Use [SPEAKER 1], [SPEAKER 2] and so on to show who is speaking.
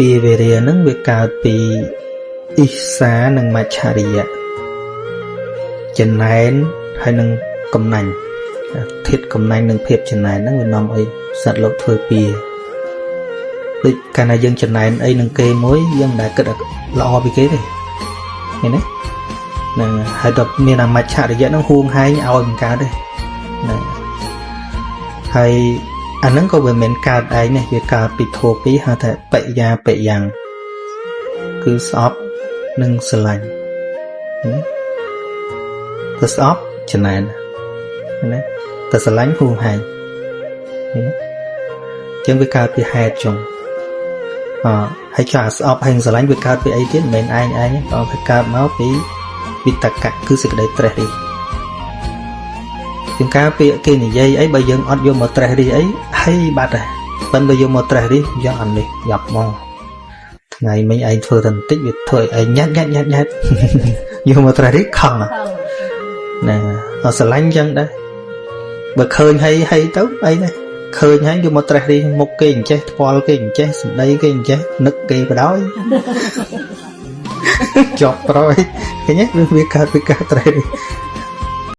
[SPEAKER 1] ពីវេរានឹងវាកើតពីអ៊ីសានិងមច្ឆរិយៈចំណែនហើយនឹងកំណាញ់ធាតុកំណាញ់និងភាពចំណែនហ្នឹងវានាំឲ្យសត្វលោកធ្វើពៀដូចកាលណាយើងចំណែនអីនឹងគេមួយយើងមិនដែលគិតល្អពីគេទេឃើញទេហ្នឹងហើយដល់មានអាមច្ឆរិយៈហ្នឹងហួងហែងឲ្យមិនកើតទេហ្នឹងហើយអាហ្នឹងក៏វាមិនកើតឯងនេះវាកើតពីធម៌ពីរហៅថាបញ្ញាបយ៉ាងគឺស្អប់និងស្រឡាញ់ទៅស្អប់ចំណែនណាទៅស្រឡាញ់ហួងហែងអញ្ចឹងវាកើតពីហេតុចុងហើយចាស្អប់ហើយស្រឡាញ់វាកើតពីអីទៀតមិនមែនឯងក៏វាកើតមកពីវិតកៈគឺសេចក្តីត្រេះរិះជាងការពាក្យគេនិយាយអីបើយើងអត់យកមកត្រេះរិះអីហើយបាត់ហើយប៉ុន្តែយកមកត្រេះរិះយកអានេះយ៉ាប់មកថ្ងៃមិញឯងធ្វើតែបន្តិចវាធ្វើឲ្យឯងញ៉ាត់យកមកត្រេះរិះខំណាអត់ស្រឡាញ់ចឹងដែរបើឃើញហើយទៅអីណាឃើញហើយយកមកត្រេះរិះមុខគេអញ្ចេះថ្ពាល់គេអញ្ចេះសម្ដីគេអញ្ចេះនឹកគេបដ ாய் ជាប់ប្រយឃើញទេវាកើតពីការត្រេះរិះ